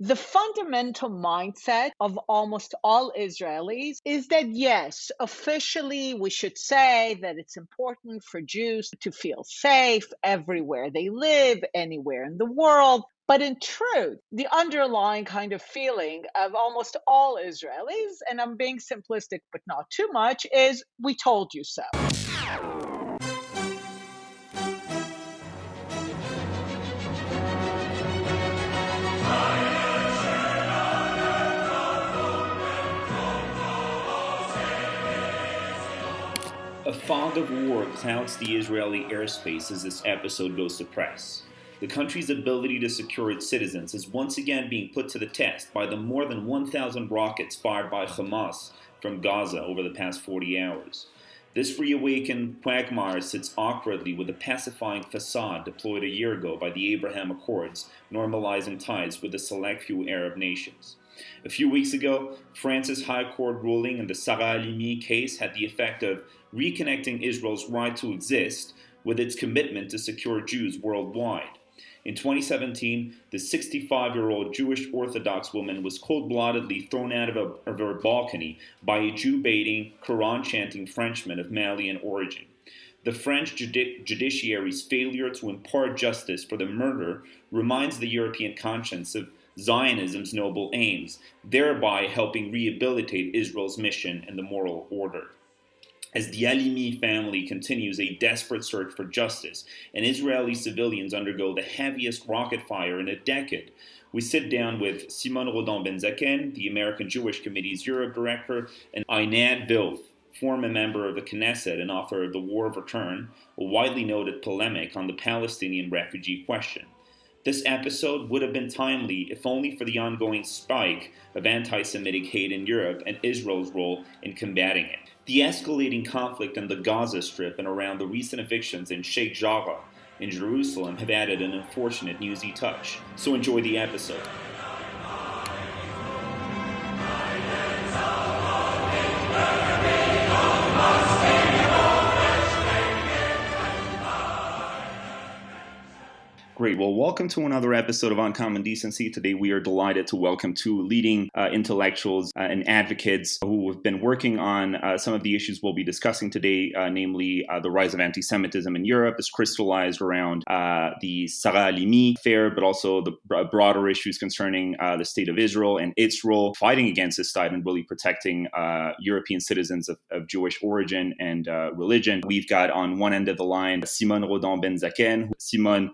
The fundamental mindset of almost all Israelis is that, yes, officially we should say that it's important for Jews to feel safe everywhere they live, anywhere in the world. But in truth, the underlying kind of feeling of almost all Israelis, and I'm being simplistic but not too much, is we told you so. A fog of war clouds the Israeli airspace as this episode goes to press. The country's ability to secure its citizens is once again being put to the test by the more than 1,000 rockets fired by Hamas from Gaza over the past 40 hours. This reawakened quagmire sits awkwardly with the pacifying facade deployed a year ago by the Abraham Accords, normalizing ties with the select few Arab nations. A few weeks ago, France's High Court ruling in the Sarah Halimi case had the effect of reconnecting Israel's right to exist with its commitment to secure Jews worldwide. In 2017, the 65-year-old Jewish Orthodox woman was cold-bloodedly thrown out of her balcony by a Jew-baiting, Quran-chanting Frenchman of Malian origin. The French judiciary's failure to impart justice for the murder reminds the European conscience of Zionism's noble aims, thereby helping rehabilitate Israel's mission and the moral order. As the Halimi family continues a desperate search for justice and Israeli civilians undergo the heaviest rocket fire in a decade, we sit down with Simone Rodan-Benzaquen, the American Jewish Committee's Europe Director, and Einat Wilf, former member of the Knesset and author of The War of Return, a widely noted polemic on the Palestinian refugee question. This episode would have been timely if only for the ongoing spike of anti-Semitic hate in Europe and Israel's role in combating it. The escalating conflict in the Gaza Strip and around the recent evictions in Sheikh Jarra in Jerusalem have added an unfortunate newsy touch. So enjoy the episode. Great. Well, welcome to another episode of Uncommon Decency. Today, we are delighted to welcome two leading intellectuals and advocates who have been working on some of the issues we'll be discussing today, namely the rise of anti-Semitism in Europe is crystallized around the Sarah Halimi affair, but also the broader issues concerning the state of Israel and its role fighting against Islam and really protecting European citizens of Jewish origin and religion. We've got on one end of the line Simone Rodan-Benzaquen. Simone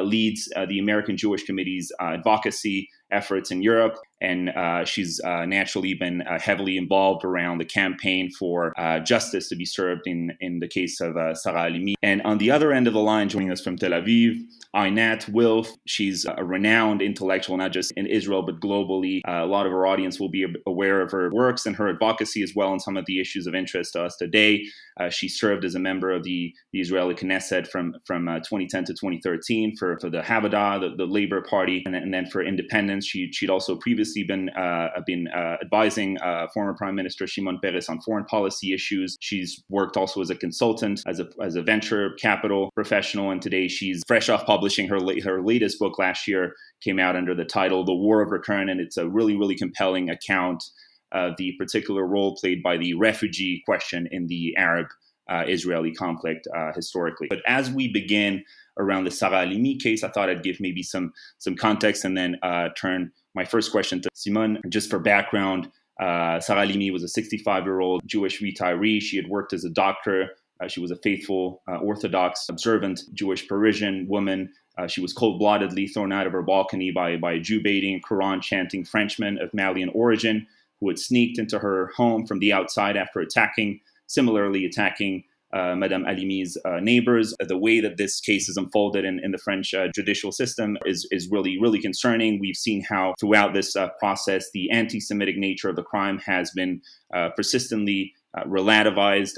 leads the American Jewish Committee's advocacy efforts in Europe, and she's naturally been heavily involved around the campaign for justice to be served in the case of Sarah Halimi. And on the other end of the line, joining us from Tel Aviv, Einat Wilf. She's a renowned intellectual, not just in Israel, but globally. A lot of our audience will be aware of her works and her advocacy as well on some of the issues of interest to us today. She served as a member of the Israeli Knesset from 2010 to 2013 for the Havadah, the Labor Party, and then for independence. She'd also previously been advising former Prime Minister Shimon Peres on foreign policy issues. She's worked also as a consultant, as a venture capital professional, and today she's fresh off publishing her latest book last year, came out under the title The War of Return, and it's a really, really compelling account of the particular role played by the refugee question in the Arab-Israeli conflict historically. But as we begin around the Sarah Halimi case, I thought I'd give maybe some context and then turn my first question to Simone. Just for background, Sarah Halimi was a 65-year-old Jewish retiree. She had worked as a doctor. She was a faithful, Orthodox, observant Jewish Parisian woman. She was cold-bloodedly thrown out of her balcony by a Jew-baiting, Quran-chanting Frenchman of Malian origin who had sneaked into her home from the outside after similarly attacking Madame Halimi's neighbors. The way that this case is unfolded in the French judicial system is really, really concerning. We've seen how throughout this process, the anti-Semitic nature of the crime has been persistently relativized,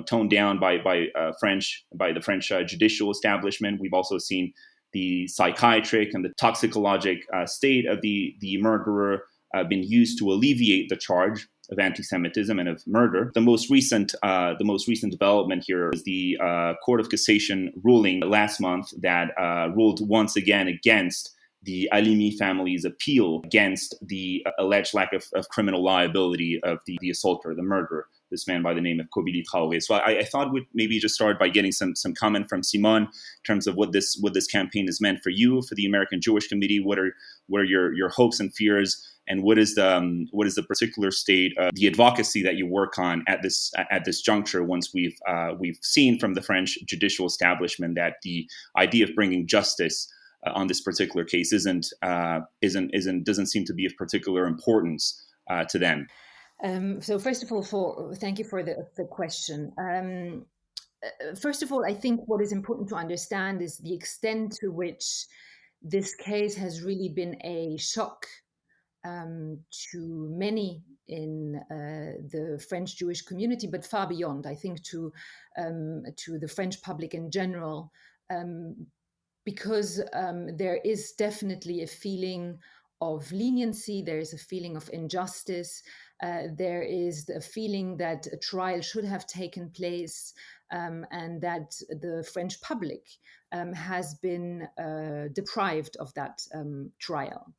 toned down by the French judicial establishment. We've also seen the psychiatric and the toxicologic state of the murderer been used to alleviate the charge of anti-Semitism and of murder. The most recent development here is the Court of Cassation ruling last month that ruled once again against the Halimi family's appeal against the alleged lack of criminal liability of the assaulter, the murderer, this man by the name of Kobili Traoré. So I thought we'd maybe just start by getting some comment from Simone in terms of what this campaign has meant for you, for the American Jewish Committee. What are your hopes and fears, and what is the particular state of the advocacy that you work on at this juncture? Once we've seen from the French judicial establishment that the idea of bringing justice on this particular case doesn't seem to be of particular importance to them. So first of all, thank you for the question. First of all, I think what is important to understand is the extent to which this case has really been a shock to many in the French Jewish community, but far beyond. I think to the French public in general, because there is definitely a feeling of leniency, there is a feeling of injustice, there is a feeling that a trial should have taken place, and that the French public has been deprived of that trial.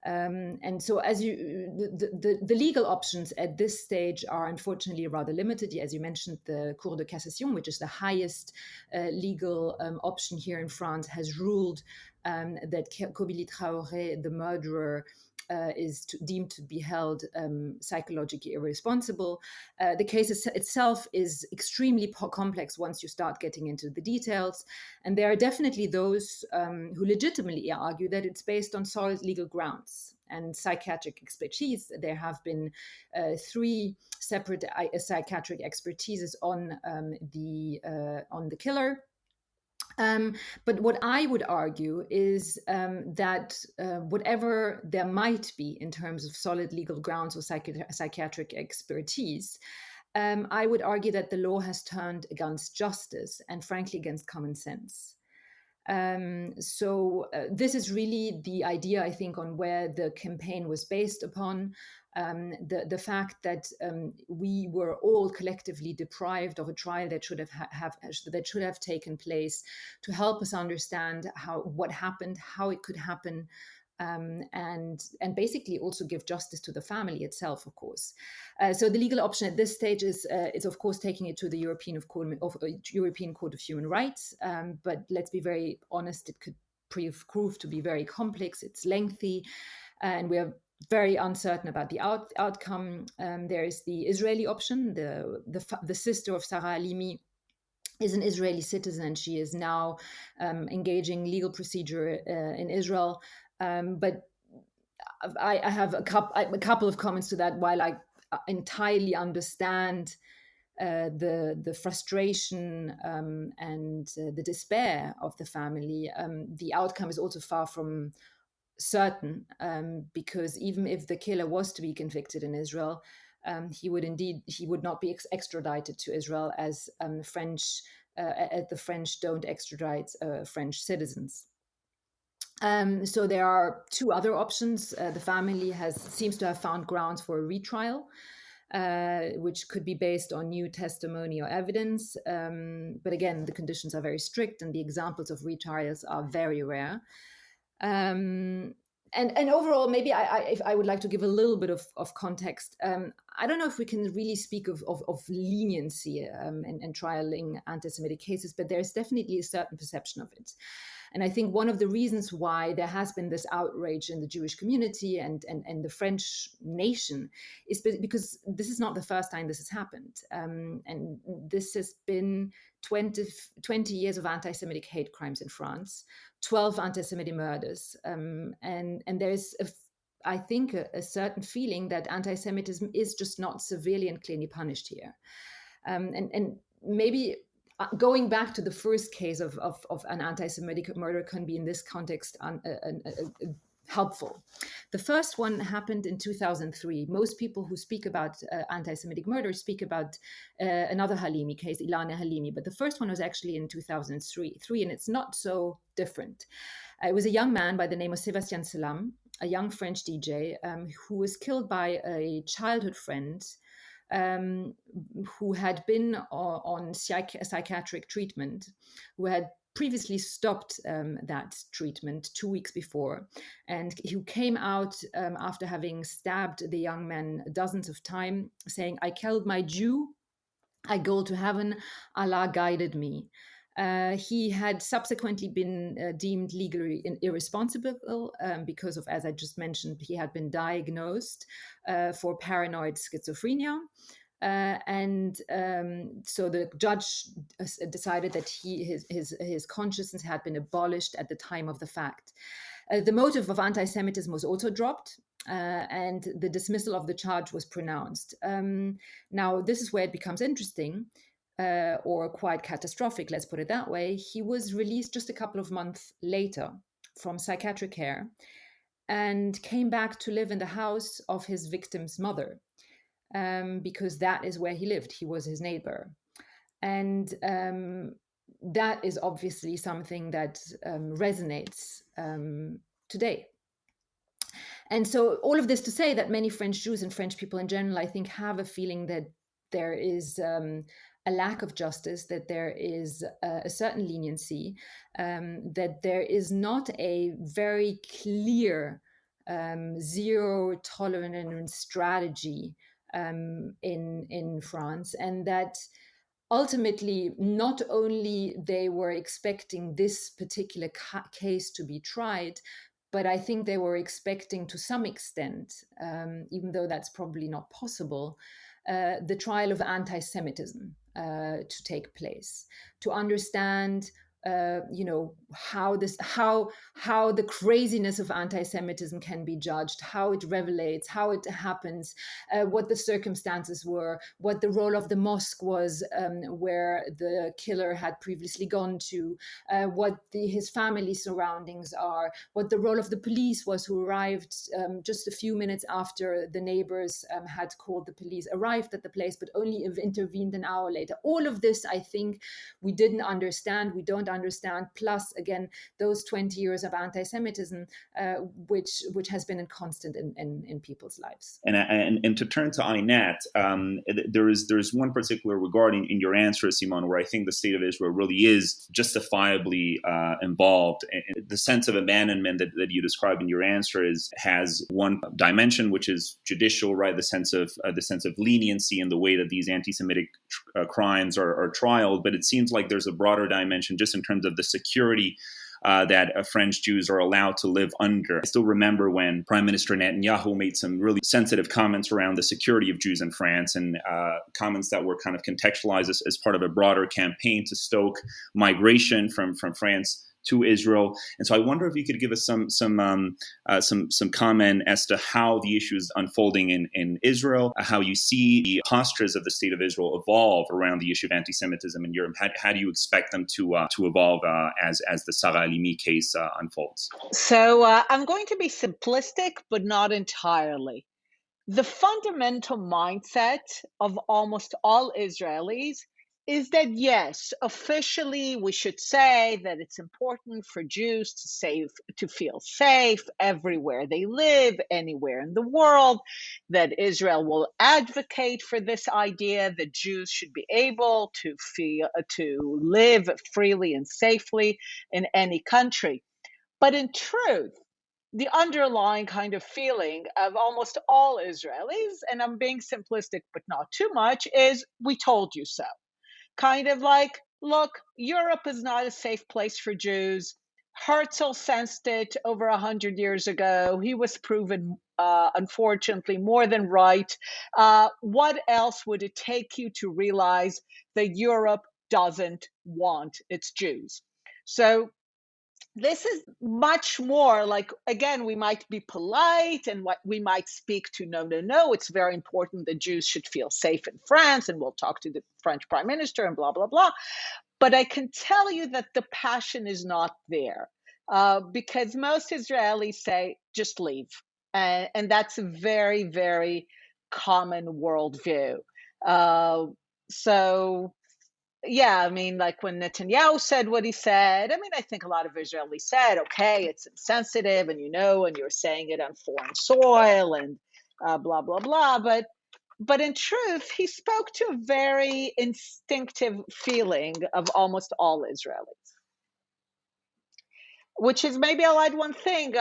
And so, as the legal options at this stage are unfortunately rather limited. As you mentioned, the Cour de Cassation, which is the highest legal option here in France, has ruled that Kobili Traoré, the murderer, is deemed to be held psychologically irresponsible. The case itself is extremely complex once you start getting into the details. And there are definitely those who legitimately argue that it's based on solid legal grounds and psychiatric expertise. There have been 3 separate psychiatric expertises on the killer. But what I would argue is that whatever there might be in terms of solid legal grounds or psychiatric expertise, I would argue that the law has turned against justice and frankly against common sense. So this is really the idea, I think, on where the campaign was based upon. The fact that we were all collectively deprived of a trial that should have taken place to help us understand what happened, how it could happen, and basically also give justice to the family itself, of course. So the legal option at this stage is of course taking it to the European Court of Human Rights. But let's be very honest, it could prove to be very complex. It's lengthy, and we are very uncertain about the outcome. There is the Israeli option. The sister of Sarah Halimi is an Israeli citizen, and she is now engaging legal procedure in Israel. But I have a couple of comments to that. While I entirely understand the frustration and the despair of the family, the outcome is also far from certain, because even if the killer was to be convicted in Israel, he would not be extradited to Israel, as the French don't extradite French citizens. So there are 2 other options. The family seems to have found grounds for a retrial, which could be based on new testimony or evidence. But again, the conditions are very strict, and the examples of retrials are very rare. And overall, maybe if I would like to give a little bit of context. I don't know if we can really speak of leniency and trialing anti-Semitic cases, but there's definitely a certain perception of it. And I think one of the reasons why there has been this outrage in the Jewish community and the French nation is because this is not the first time this has happened. And this has been 20 years of anti-Semitic hate crimes in France, 12 anti-Semitic murders. And there's, I think, a certain feeling that anti-Semitism is just not severely and clearly punished here. And maybe going back to the first case of an anti-Semitic murder can be in this context helpful. The first one happened in 2003. Most people who speak about anti-Semitic murder speak about another Halimi case, Ilana Halimi, but the first one was actually in 2003, and it's not so different. It was a young man by the name of Sébastien Salam, a young French DJ, who was killed by a childhood friend who had been on psychiatric treatment, who had previously stopped that treatment 2 weeks before, and who came out after having stabbed the young man dozens of times, saying, "I killed my Jew, I go to heaven, Allah guided me." He had subsequently been deemed legally irresponsible because of, as I just mentioned, he had been diagnosed for paranoid schizophrenia. So the judge decided that his consciousness had been abolished at the time of the fact. The motive of anti-Semitism was also dropped, and the dismissal of the charge was pronounced. Now, this is where it becomes interesting, or quite catastrophic, let's put it that way. He was released just a couple of months later from psychiatric care and came back to live in the house of his victim's mother, because that is where he lived. He was his neighbor. And that is obviously something that resonates today. And so all of this to say that many French Jews and French people in general, I think, have a feeling that there is a lack of justice, that there is a certain leniency, that there is not a very clear zero tolerance strategy in France, and that ultimately not only they were expecting this particular case to be tried, but I think they were expecting to some extent, even though that's probably not possible, the trial of anti-Semitism to take place, to understand how the craziness of anti-Semitism can be judged, how it revelates, how it happens, what the circumstances were, what the role of the mosque was, where the killer had previously gone to, what his family surroundings are, what the role of the police was, who arrived just a few minutes after the neighbors had called the police, arrived at the place, but only intervened an hour later. All of this, I think, we didn't understand, we don't understand, plus again those 20 years of anti-Semitism, which has been a constant in people's lives. And to turn to Einat, there is one particular regarding in your answer, Simone, where I think the state of Israel really is justifiably involved. And the sense of abandonment that you describe in your answer has one dimension, which is judicial, right? The sense of leniency in the way that these anti-Semitic crimes are trialed, but it seems like there's a broader dimension just in terms of the security that French Jews are allowed to live under. I still remember when Prime Minister Netanyahu made some really sensitive comments around the security of Jews in France, and comments that were kind of contextualized as part of a broader campaign to stoke migration from France to Israel. And so I wonder if you could give us some comment as to how the issue is unfolding in Israel, how you see the postures of the state of Israel evolve around the issue of anti-Semitism in Europe. How do you expect them to evolve as the Sarah Halimi case unfolds? So I'm going to be simplistic, but not entirely. The fundamental mindset of almost all Israelis is that, yes, officially we should say that it's important for Jews to feel safe everywhere they live, anywhere in the world, that Israel will advocate for this idea that Jews should be able to live freely and safely in any country. But in truth, the underlying kind of feeling of almost all Israelis, and I'm being simplistic but not too much, is we told you so. Kind of like, look, Europe is not a safe place for Jews. Herzl sensed it over 100 years ago. He was proven, unfortunately, more than right. What else would it take you to realize that Europe doesn't want its Jews? So this is much more like, again, we might be polite and what we might speak to, no, it's very important that Jews should feel safe in France, and we'll talk to the French prime minister and blah, blah, blah. But I can tell you that the passion is not there, because most Israelis say, just leave. And that's a very, very common worldview. So yeah, I mean, like when Netanyahu said what he said, I mean, I think a lot of Israelis said, okay, it's insensitive, and and you're saying it on foreign soil, and blah, blah, blah. But in truth, he spoke to a very instinctive feeling of almost all Israelis. Which is, maybe I'll add one thing.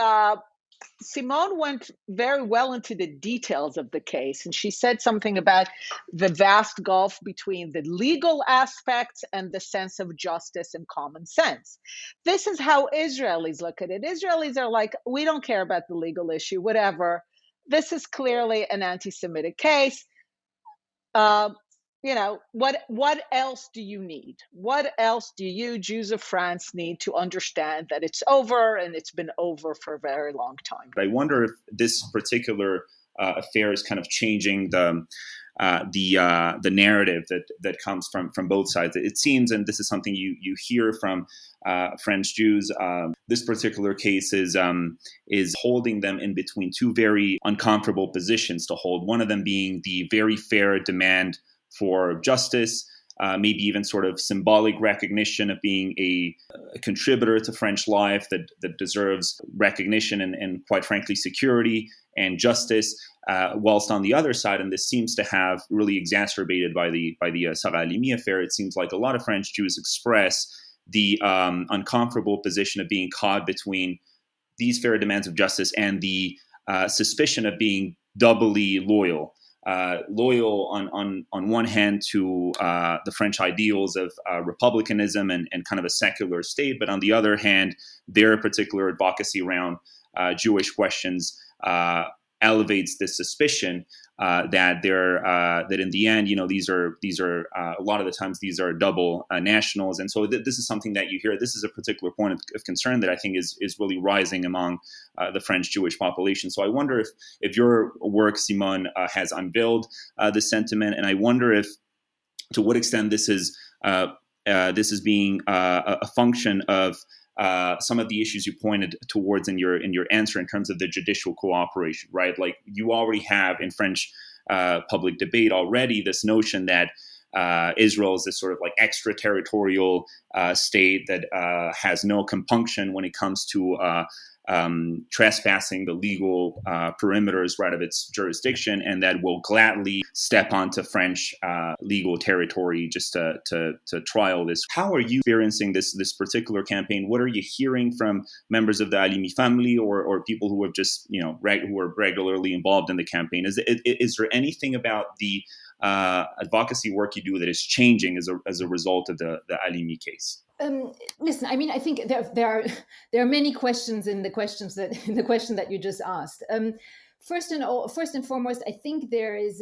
Simone went very well into the details of the case, and she said something about the vast gulf between the legal aspects and the sense of justice and common sense. This is how Israelis look at it. Israelis are like, we don't care about the legal issue, whatever. This is clearly an anti-Semitic case. What else do you need? What else do you, Jews of France, need to understand that it's over, and it's been over for a very long time? But I wonder if this particular affair is kind of changing the narrative that comes from both sides. It seems, and this is something you hear from French Jews, this particular case is holding them in between two very uncomfortable positions to hold. One of them being the very fair demand for justice, maybe even sort of symbolic recognition of being a contributor to French life that deserves recognition and quite frankly, security and justice. Whilst on the other side, and this seems to have really exacerbated by the Sarah Halimi affair, it seems like a lot of French Jews express the uncomfortable position of being caught between these fair demands of justice and the suspicion of being doubly loyal. Loyal on one hand to the French ideals of republicanism and kind of a secular state, but on the other hand, their particular advocacy around Jewish questions elevates this suspicion that in the end, these are a lot of the times these are double nationals, and so this is something that you hear. This is a particular point of concern that I think is really rising among the French Jewish population. So I wonder if your work, Simone, has unveiled this sentiment, and I wonder if to what extent this is being a function of some of the issues you pointed towards in your answer in terms of the judicial cooperation, right? Like you already have in French public debate already this notion that Israel is this sort of like extraterritorial state that has no compunction when it comes to trespassing the legal perimeters right of its jurisdiction, and that will gladly step onto French legal territory just to trial this. How are you experiencing this particular campaign? What are you hearing from members of the Halimi family or people who have just who are regularly involved in the campaign? Is there anything about the advocacy work you do that is changing as a result of the Halimi case? Listen, I mean, I think there are many questions in the question that you just asked. First and foremost, I think there is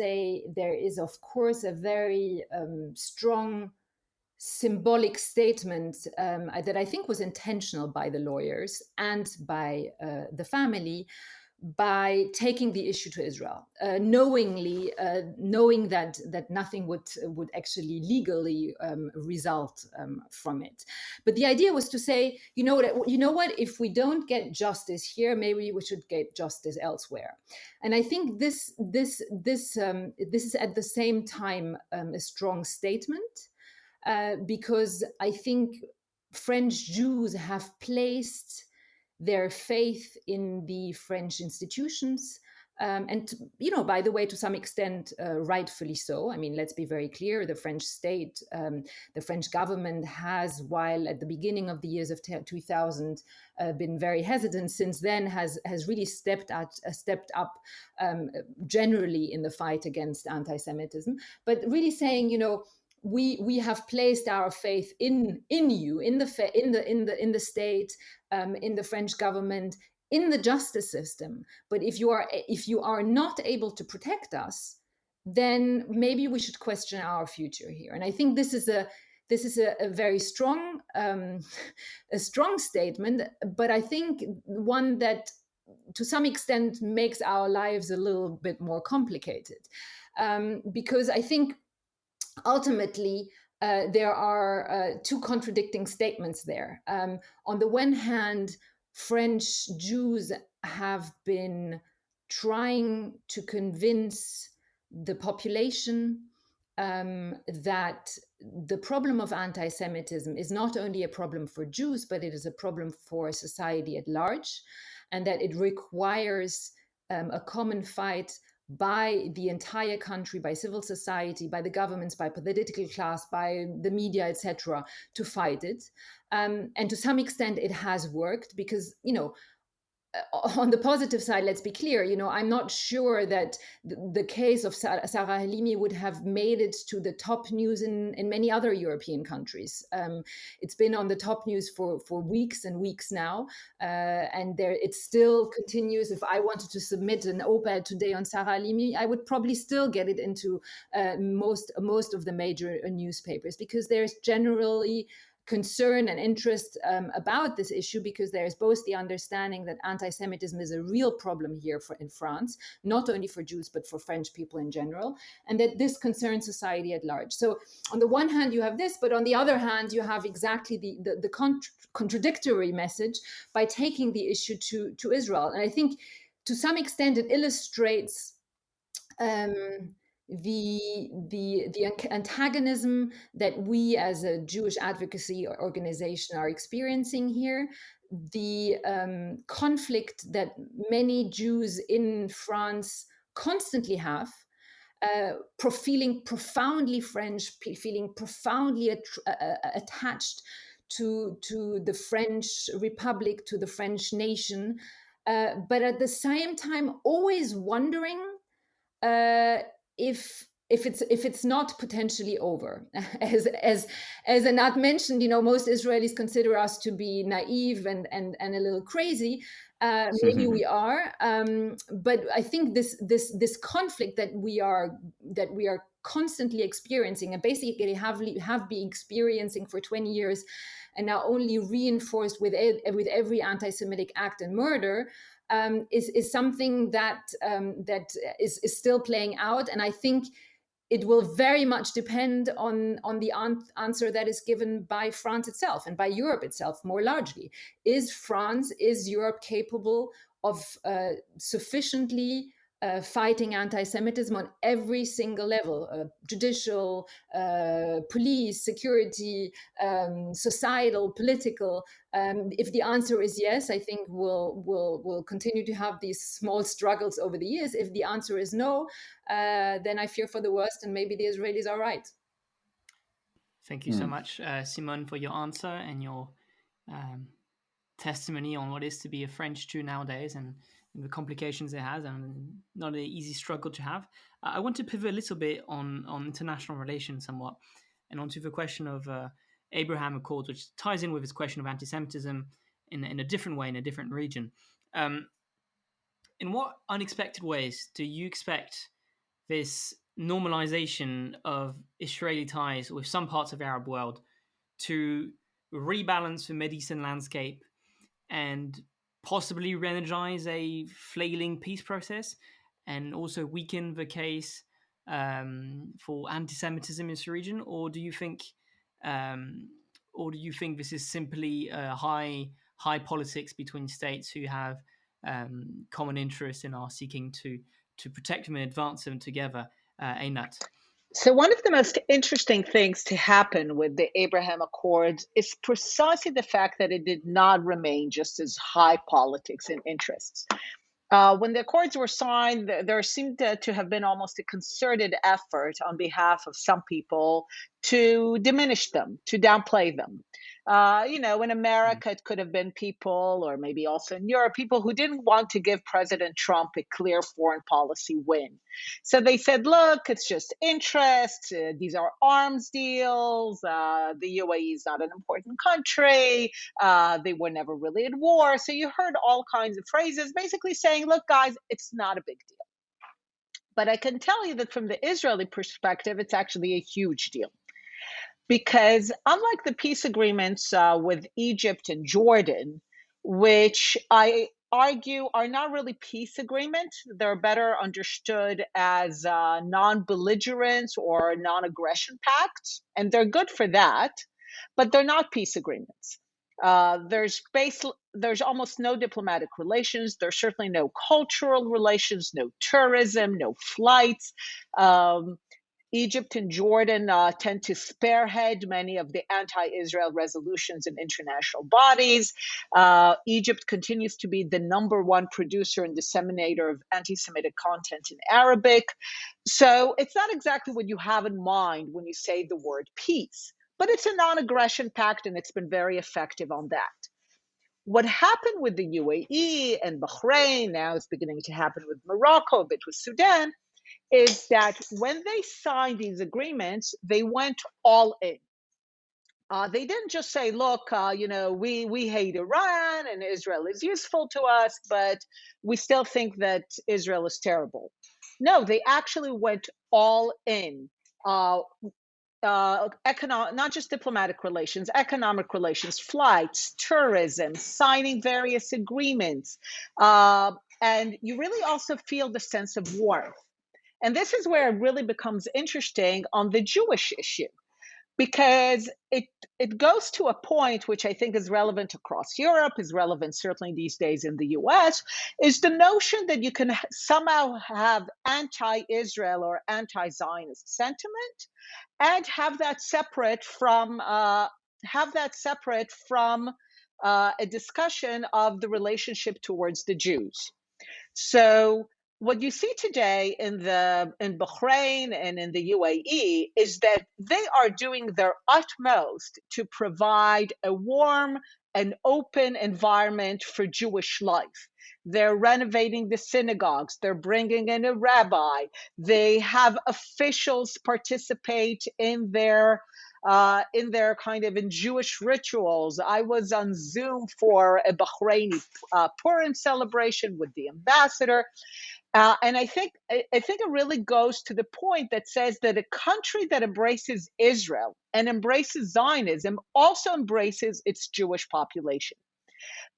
of course a very strong symbolic statement that I think was intentional by the lawyers and by the family, by taking the issue to Israel, knowing that nothing would actually legally result from it. But the idea was to say, you know what, if we don't get justice here, maybe we should get justice elsewhere. And I think this is at the same time a strong statement, because I think French Jews have placed their faith in the French institutions. And, by the way, to some extent, rightfully so. I mean, let's be very clear. The French state, the French government has, while at the beginning of the years of 2000, been very hesitant, since then has really stepped up generally in the fight against anti-Semitism. But really saying, we have placed our faith in you, in the state, in the French government, in the justice system. But if you are not able to protect us, then maybe we should question our future here. And I think this is a very strong statement, but I think one that to some extent makes our lives a little bit more complicated, because I think ultimately, there are two contradicting statements there. On the one hand, French Jews have been trying to convince the population that the problem of anti-Semitism is not only a problem for Jews, but it is a problem for society at large, and that it requires a common fight by the entire country, by civil society, by the governments, by political class, by the media, etc., to fight it. And to some extent, it has worked because, on the positive side, let's be clear, I'm not sure that the case of Sarah Halimi would have made it to the top news in many other European countries. It's been on the top news for weeks and weeks now, and it still continues. If I wanted to submit an op-ed today on Sarah Halimi, I would probably still get it into most of the major newspapers, because there's generally concern and interest about this issue, because there is both the understanding that anti-Semitism is a real problem here in France, not only for Jews, but for French people in general, and that this concerns society at large. So on the one hand, you have this, but on the other hand, you have exactly the contradictory message by taking the issue to Israel. And I think to some extent it illustrates the antagonism that we as a Jewish advocacy organization are experiencing here, the conflict that many Jews in France constantly have, feeling profoundly French, feeling profoundly attached to the French Republic, to the French nation, but at the same time always wondering if it's not potentially over. As Einat mentioned, most Israelis consider us to be naive and a little crazy. Maybe we are, but I think this conflict that we are constantly experiencing, and basically have been experiencing for 20 years, and now only reinforced with every anti-Semitic act and murder, is something that is still playing out. And I think it will very much depend on the answer that is given by France itself and by Europe itself more largely. Is Europe capable of sufficiently fighting anti-Semitism on every single level, judicial, police, security, societal, political? If the answer is yes, I think we'll continue to have these small struggles over the years. If the answer is no, then I fear for the worst, and maybe the Israelis are right. Thank you so much, Simone, for your answer and your testimony on what is to be a French Jew nowadays, and the complications it has, and not an easy struggle to have. I want to pivot a little bit on international relations somewhat, and onto the question of Abraham Accords, which ties in with this question of anti-Semitism in a different way, in a different region. In what unexpected ways do you expect this normalization of Israeli ties with some parts of the Arab world to rebalance the Mideastern landscape and possibly re-energize a flailing peace process, and also weaken the case for anti-Semitism in this region? Or do you think this is simply high politics between states who have common interests and are seeking to protect them and advance them together? Einat. So one of the most interesting things to happen with the Abraham Accords is precisely the fact that it did not remain just as high politics and interests. When the Accords were signed, there seemed to have been almost a concerted effort on behalf of some people to diminish them, to downplay them. In America, it could have been people, or maybe also in Europe, people who didn't want to give President Trump a clear foreign policy win. So they said, look, it's just interests. These are arms deals. The UAE is not an important country. They were never really at war. So you heard all kinds of phrases basically saying, look, guys, it's not a big deal. But I can tell you that from the Israeli perspective, it's actually a huge deal. Because unlike the peace agreements with Egypt and Jordan, which I argue are not really peace agreements, they're better understood as non-belligerence or non-aggression pacts, and they're good for that, but they're not peace agreements. There's almost no diplomatic relations. There's certainly no cultural relations, no tourism, no flights. Egypt and Jordan tend to spearhead many of the anti-Israel resolutions in international bodies. Egypt continues to be the #1 producer and disseminator of anti-Semitic content in Arabic. So it's not exactly what you have in mind when you say the word peace, but it's a non-aggression pact, and it's been very effective on that. What happened with the UAE and Bahrain, now it's beginning to happen with Morocco, a bit with Sudan, is that when they signed these agreements, they went all in. They didn't just say, look, we hate Iran and Israel is useful to us, but we still think that Israel is terrible. No, they actually went all in. Not just diplomatic relations, economic relations, flights, tourism, signing various agreements. And you really also feel the sense of warmth. And this is where it really becomes interesting on the Jewish issue, because it goes to a point which I think is relevant across Europe, is relevant certainly these days in the US, is the notion that you can somehow have anti-Israel or anti-Zionist sentiment and have that separate from a discussion of the relationship towards the Jews. So what you see today in Bahrain and in the UAE is that they are doing their utmost to provide a warm and open environment for Jewish life. They're renovating the synagogues. They're bringing in a rabbi. They have officials participate in their in Jewish rituals. I was on Zoom for a Bahraini Purim celebration with the ambassador. And I think it really goes to the point that says that a country that embraces Israel and embraces Zionism also embraces its Jewish population.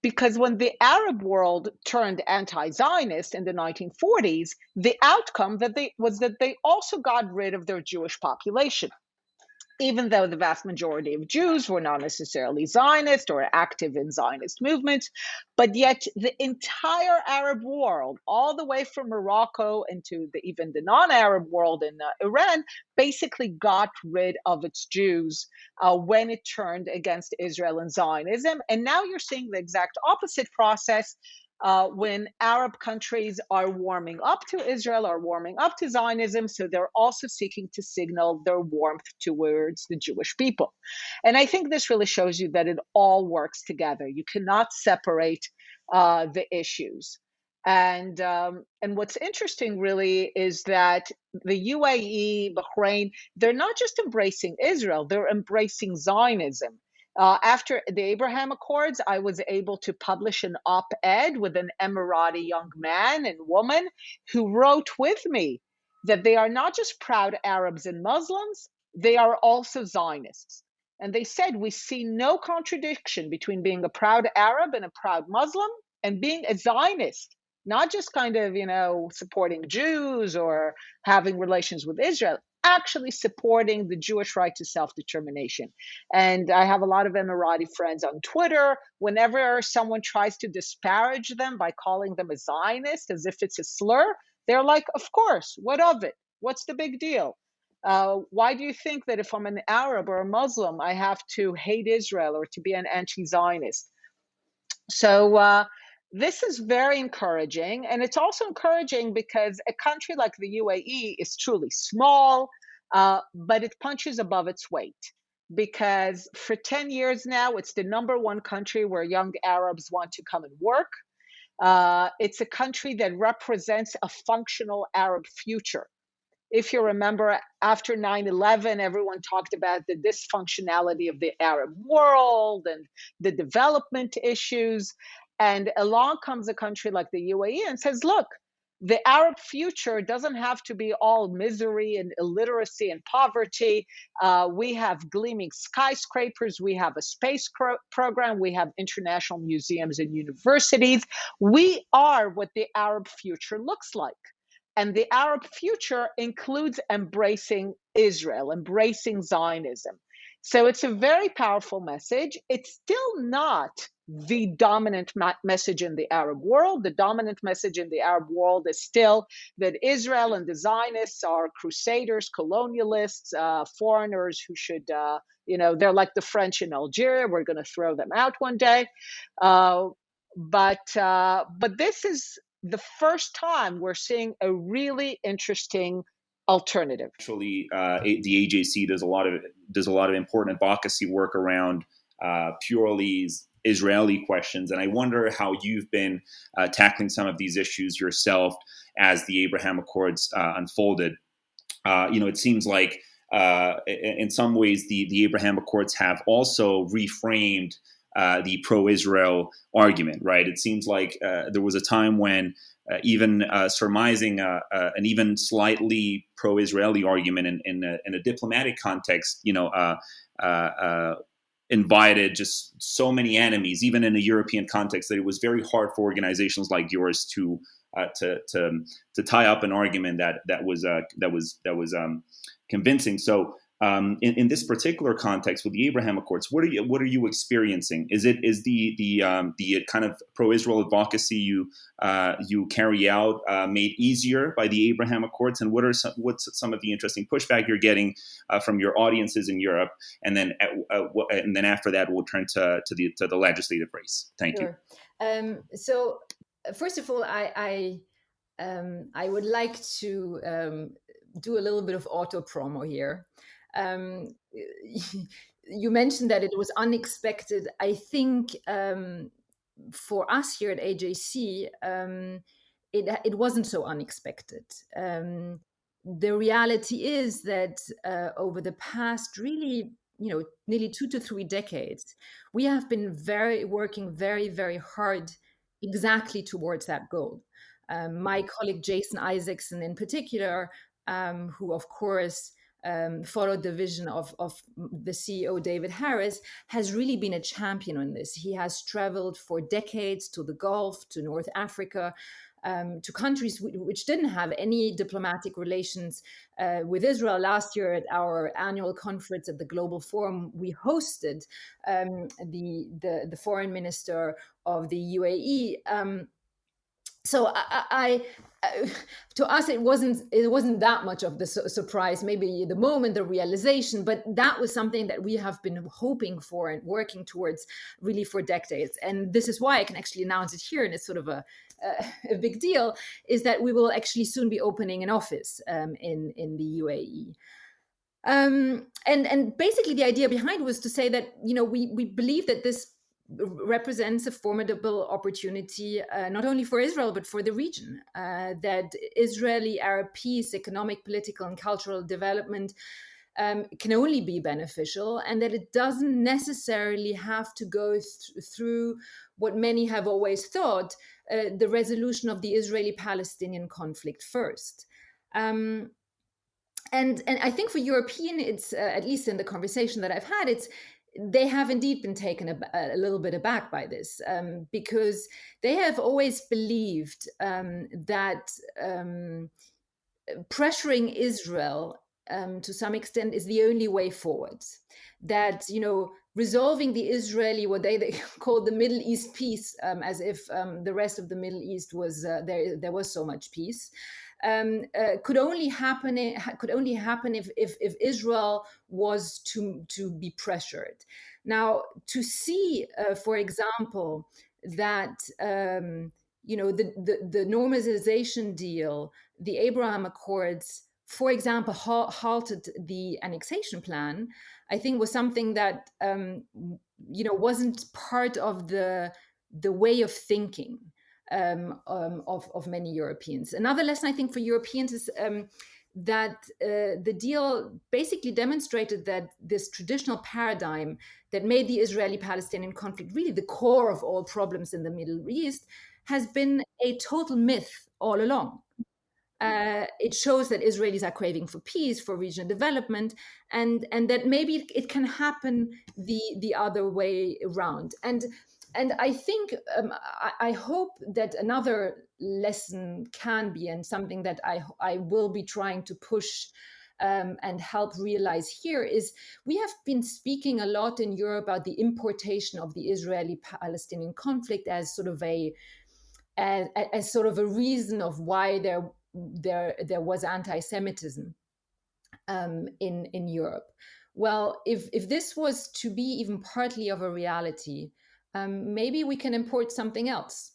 Because when the Arab world turned anti-Zionist in the 1940s, the outcome was that they also got rid of their Jewish population. Even though the vast majority of Jews were not necessarily Zionist or active in Zionist movements, but yet the entire Arab world, all the way from Morocco into even the non-Arab world in Iran, basically got rid of its Jews when it turned against Israel and Zionism. And now you're seeing the exact opposite process when Arab countries are warming up to Israel, are warming up to Zionism, so they're also seeking to signal their warmth towards the Jewish people. And I think this really shows you that it all works together. You cannot separate the issues. And what's interesting really is that the UAE, Bahrain, they're not just embracing Israel, they're embracing Zionism. After the Abraham Accords, I was able to publish an op-ed with an Emirati young man and woman who wrote with me that they are not just proud Arabs and Muslims, they are also Zionists. And they said, we see no contradiction between being a proud Arab and a proud Muslim and being a Zionist, not just supporting Jews or having relations with Israel, actually supporting the Jewish right to self-determination. And I have a lot of Emirati friends on Twitter. Whenever someone tries to disparage them by calling them a Zionist as if it's a slur, they're like, of course, what of it? What's the big deal? Why do you think that if I'm an Arab or a Muslim, I have to hate Israel or to be an anti-Zionist? So this is very encouraging. And it's also encouraging because a country like the UAE is truly small, but it punches above its weight. Because for 10 years now, it's the #1 country where young Arabs want to come and work. It's a country that represents a functional Arab future. If you remember, after 9/11, everyone talked about the dysfunctionality of the Arab world and the development issues. And along comes a country like the UAE and says, look, the Arab future doesn't have to be all misery and illiteracy and poverty. We have gleaming skyscrapers. We have a space program. We have international museums and universities. We are what the Arab future looks like. And the Arab future includes embracing Israel, embracing Zionism. So it's a very powerful message. It's still not the dominant message in the Arab world. The dominant message in the Arab world is still that Israel and the Zionists are crusaders, colonialists, foreigners who should, they're like the French in Algeria. We're going to throw them out one day. But this is the first time we're seeing a really interesting alternative. Actually, the AJC does a lot of important advocacy work around purely Israeli questions, and I wonder how you've been tackling some of these issues yourself as the Abraham Accords unfolded. It seems like in some ways the Abraham Accords have also reframed the pro-Israel argument, right? It seems like there was a time when even surmising an even slightly pro-Israeli argument in a diplomatic context, invited just so many enemies, even in a European context, that it was very hard for organizations like yours to tie up an argument that was convincing. So in this particular context with the Abraham Accords, what are you experiencing? Is the kind of pro-Israel advocacy you carry out made easier by the Abraham Accords, and what's some of the interesting pushback you're getting from your audiences in Europe? And then after that, we'll turn to the legislative race. Thank you. So first of all, I would like to do a little bit of auto promo here. You mentioned that it was unexpected. I think for us here at AJC, it wasn't so unexpected. The reality is that over the past really, nearly 2 to 3 decades, we have been working very, very hard exactly towards that goal. My colleague Jason Isaacson in particular, who of course followed the vision of the CEO David Harris, has really been a champion on this. He has traveled for decades to the Gulf, to North Africa, to countries which didn't have any diplomatic relations with Israel. Last year at our annual conference at the Global Forum, we hosted the foreign minister of the UAE. So to us, it wasn't that much of the surprise, maybe the moment, the realization, but that was something that we have been hoping for and working towards really for decades. And this is why I can actually announce it here, and it's sort of a big deal, is that we will actually soon be opening an office in the UAE. And basically the idea behind was to say that, we believe that this represents a formidable opportunity, not only for Israel, but for the region, that Israeli-Arab peace, economic, political, and cultural development can only be beneficial, and that it doesn't necessarily have to go through what many have always thought, the resolution of the Israeli-Palestinian conflict first. And I think for European, it's at least in the conversation that I've had, they have indeed been taken a little bit aback by this, because they have always believed that pressuring Israel to some extent is the only way forward. That, resolving the Israeli, what they call the Middle East peace, as if the rest of the Middle East was there was so much peace. Could only happen if Israel was to be pressured. Now, to see, for example, that the normalization deal, the Abraham Accords, for example, halted the annexation plan, I think was something that wasn't part of the way of thinking of many Europeans. Another lesson I think for Europeans is that the deal basically demonstrated that this traditional paradigm that made the Israeli-Palestinian conflict really the core of all problems in the Middle East has been a total myth all along. It shows that Israelis are craving for peace, for regional development, and that maybe it can happen the other way around. And I think, I hope that another lesson can be, and something that I will be trying to push and help realize here is we have been speaking a lot in Europe about the importation of the Israeli-Palestinian conflict as sort of as sort of a reason of why there was anti-Semitism in Europe. Well, if this was to be even partly of a reality, maybe we can import something else.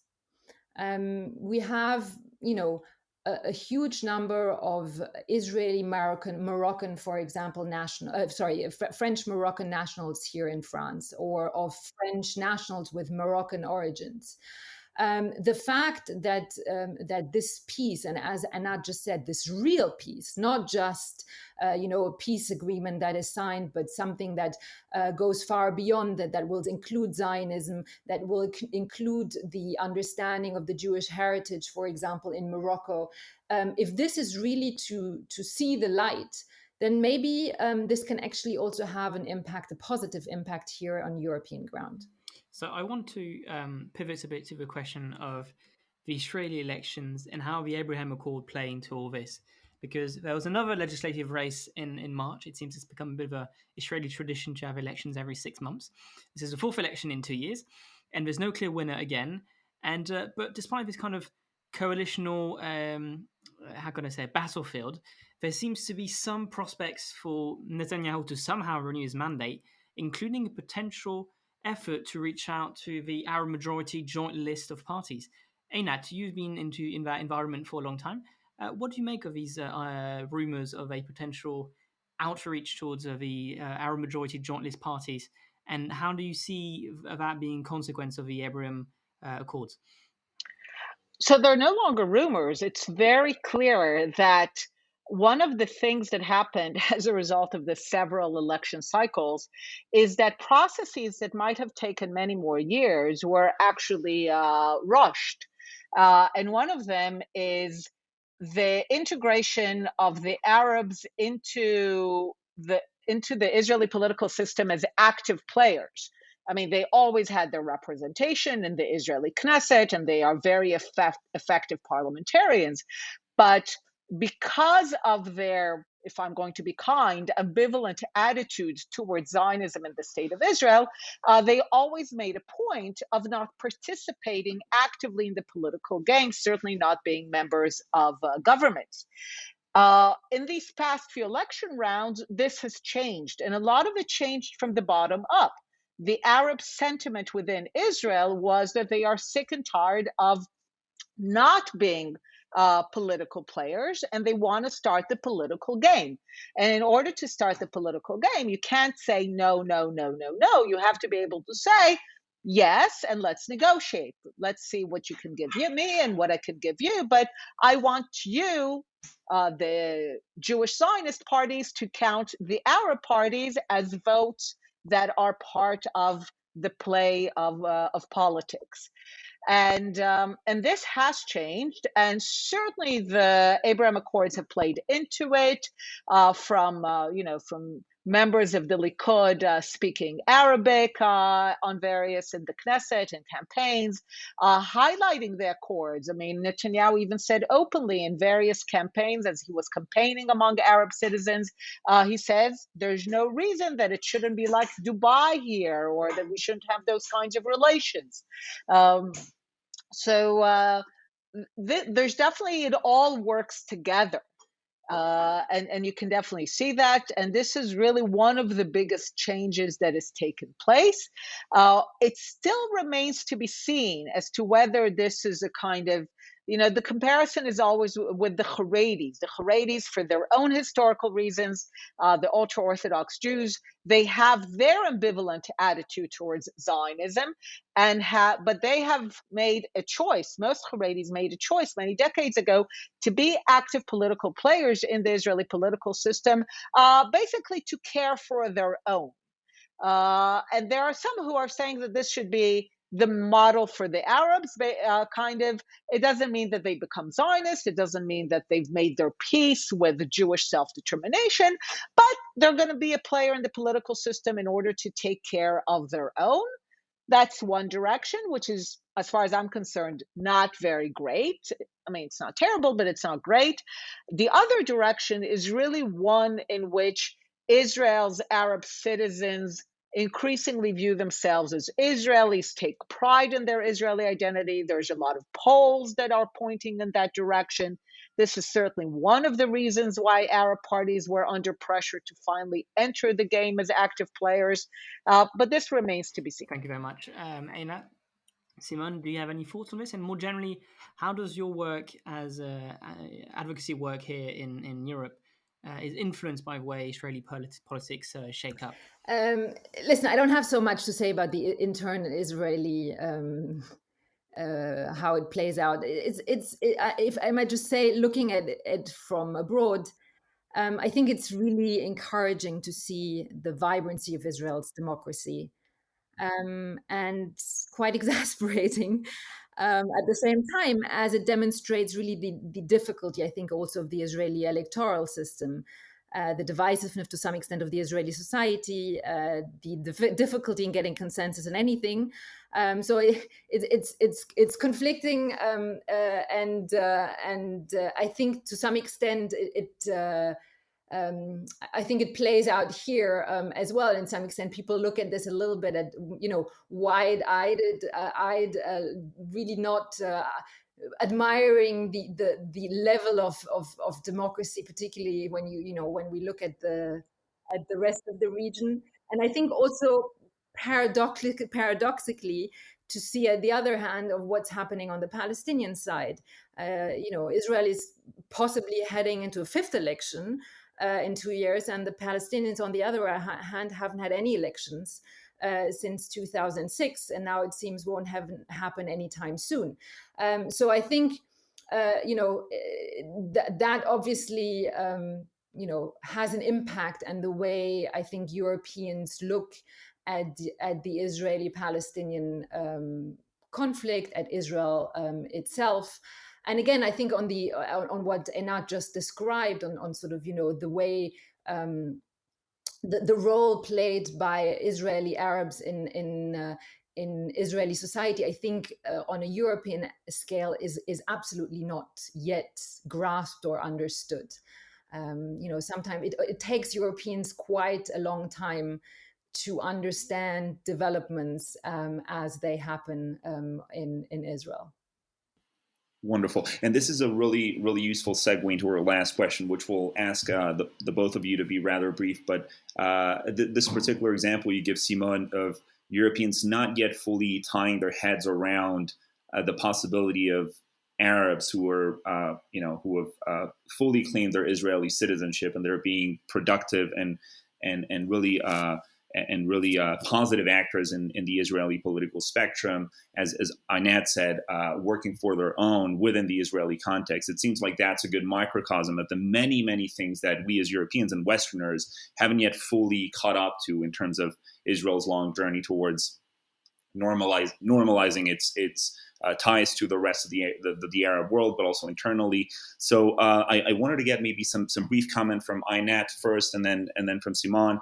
We have, a huge number of Israeli Moroccan, for example, French Moroccan nationals here in France, or of French nationals with Moroccan origins. The fact that this peace, and as Einat just said, this real peace, not just a peace agreement that is signed, but something that goes far beyond that will include Zionism, that will include the understanding of the Jewish heritage, for example, in Morocco. If this is really to see the light, then maybe this can actually also have an impact, a positive impact here on European ground. So I want to pivot a bit to the question of the Israeli elections and how the Abraham Accord play into all this. Because there was another legislative race in March. It seems it's become a bit of a Israeli tradition to have elections every 6 months. This is the fourth election in 2 years, and there's no clear winner again. And but despite this kind of coalitional, battlefield, there seems to be some prospects for Netanyahu to somehow renew his mandate, including a potential effort to reach out to the Arab majority joint list of parties. Einat, you've been in that environment for a long time. What do you make of these rumors of a potential outreach towards the Arab majority joint list parties, and how do you see that being a consequence of the Abraham Accords? So they're no longer rumors. It's very clear that one of the things that happened as a result of the several election cycles is that processes that might have taken many more years were actually rushed. And one of them is the integration of the Arabs into the Israeli political system as active players. I mean, they always had their representation in the Israeli Knesset, and they are very effective parliamentarians. But because of their, if I'm going to be kind, ambivalent attitudes towards Zionism and the state of Israel, they always made a point of not participating actively in the political game, certainly not being members of governments. In these past few election rounds, this has changed, and a lot of it changed from the bottom up. The Arab sentiment within Israel was that they are sick and tired of not being political players, and they want to start the political game. And in order to start the political game, you can't say no, no, no, no, no. You have to be able to say yes, and let's negotiate. Let's see what you can give me and what I can give you. But I want you, the Jewish Zionist parties, to count the Arab parties as votes that are part of the play of politics. And this has changed, and certainly the Abraham Accords have played into it, from members of the Likud speaking Arabic on various in the Knesset and campaigns, highlighting the Accords. I mean, Netanyahu even said openly in various campaigns as he was campaigning among Arab citizens, he says there's no reason that it shouldn't be like Dubai here, or that we shouldn't have those kinds of relations. So there's definitely, it all works together. And you can definitely see that. And this is really one of the biggest changes that has taken place. It still remains to be seen as to whether this is a kind of, the comparison is always with the Haredis. The Haredis, for their own historical reasons, the ultra-Orthodox Jews, they have their ambivalent attitude towards Zionism, but they have made a choice. Most Haredis made a choice many decades ago to be active political players in the Israeli political system, basically to care for their own. And there are some who are saying that this should be the model for the Arabs, it doesn't mean that they become Zionists. It doesn't mean that they've made their peace with the Jewish self-determination, but they're going to be a player in the political system in order to take care of their own. That's one direction, which is, as far as I'm concerned, not very great. I mean, it's not terrible, but it's not great. The other direction is really one in which Israel's Arab citizens increasingly view themselves as Israelis, take pride in their Israeli identity. There's a lot of polls that are pointing in that direction. This is certainly one of the reasons why Arab parties were under pressure to finally enter the game as active players. But this remains to be seen. Thank you very much. Einat, Simone, do you have any thoughts on this? And more generally, how does your work as advocacy work here in Europe is influenced by the way Israeli politics shake up? Listen, I don't have so much to say about the internal Israeli how it plays out. If I might just say, looking at it from abroad, I think it's really encouraging to see the vibrancy of Israel's democracy, and quite exasperating at the same time, as it demonstrates really the difficulty, I think, also of the Israeli electoral system. The divisiveness to some extent of the Israeli society, the difficulty in getting consensus on anything. So it's conflicting, and I think to some extent I think it plays out here as well. In some extent, people look at this a little bit at wide-eyed, really not admiring the level of democracy, particularly when when we look at the rest of the region. And I think also paradoxically to see at the other hand of what's happening on the Palestinian side. Israel is possibly heading into a fifth election in 2 years, and the Palestinians, on the other hand, haven't had any elections since 2006, and now it seems won't happen anytime soon. So I think that obviously has an impact, and the way I think Europeans look at the Israeli-Palestinian conflict, at Israel itself. And again, I think on what Einat just described, on sort of the way the role played by Israeli Arabs in Israeli society, I think on a European scale is absolutely not yet grasped or understood. Sometimes it takes Europeans quite a long time to understand developments as they happen in Israel. Wonderful. And this is a really, really useful segue into our last question, which we'll ask the both of you to be rather brief. But this particular example you give, Simone, of Europeans not yet fully tying their heads around the possibility of Arabs who are, who have fully claimed their Israeli citizenship, and they're being productive and really positive actors in the Israeli political spectrum, as Einat said, working for their own within the Israeli context. It seems like that's a good microcosm of the many, many things that we as Europeans and Westerners haven't yet fully caught up to in terms of Israel's long journey towards normalizing its ties to the rest of the Arab world, but also internally. So I wanted to get maybe some brief comment from Einat first, and then from Simone,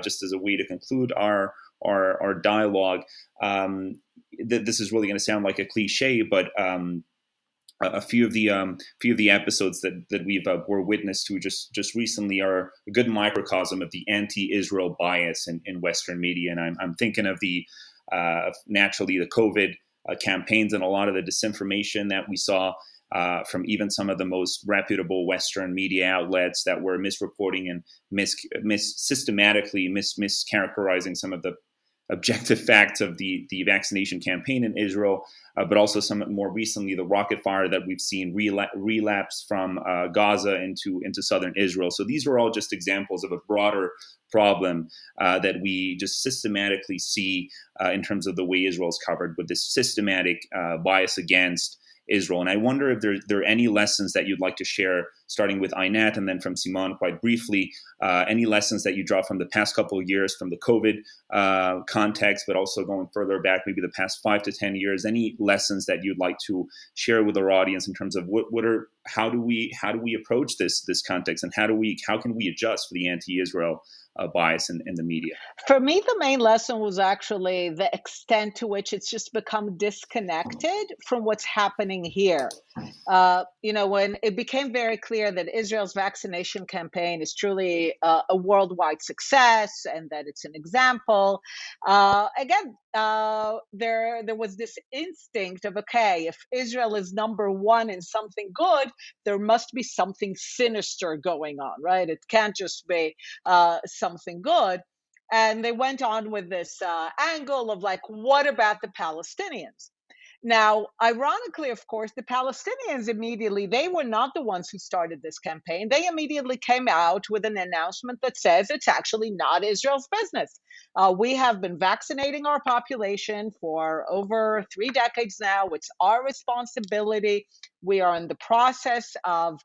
just as a way to conclude our dialogue. This is really going to sound like a cliche, but a few of the episodes that we've were witness to just recently are a good microcosm of the anti-Israel bias in Western media, and I'm thinking of naturally the COVID campaigns and a lot of the disinformation that we saw from even some of the most reputable Western media outlets that were misreporting and systematically mischaracterizing some of the objective facts of the vaccination campaign in Israel, but also some more recently the rocket fire that we've seen relapse from Gaza into southern Israel. So these are all just examples of a broader problem that we just systematically see in terms of the way Israel is covered, with this systematic bias against Israel. And I wonder if there are any lessons that you'd like to share, starting with Einat and then from Simone quite briefly, any lessons that you draw from the past couple of years from the COVID context, but also going further back, maybe the past 5 to 10 years, any lessons that you'd like to share with our audience in terms of how do we approach this context, and how can we adjust for the anti-Israel bias in the media. For me, the main lesson was actually the extent to which it's just become disconnected from what's happening here. When it became very clear that Israel's vaccination campaign is truly a worldwide success and that it's an example, there was this instinct of, okay, if Israel is number one in something good, there must be something sinister going on, right? It can't just be something good. And they went on with this angle of like, what about the Palestinians? Now, ironically, of course, the Palestinians immediately, they were not the ones who started this campaign. They immediately came out with an announcement that says it's actually not Israel's business. We have been vaccinating our population for over 3 decades now. It's our responsibility. We are in the process of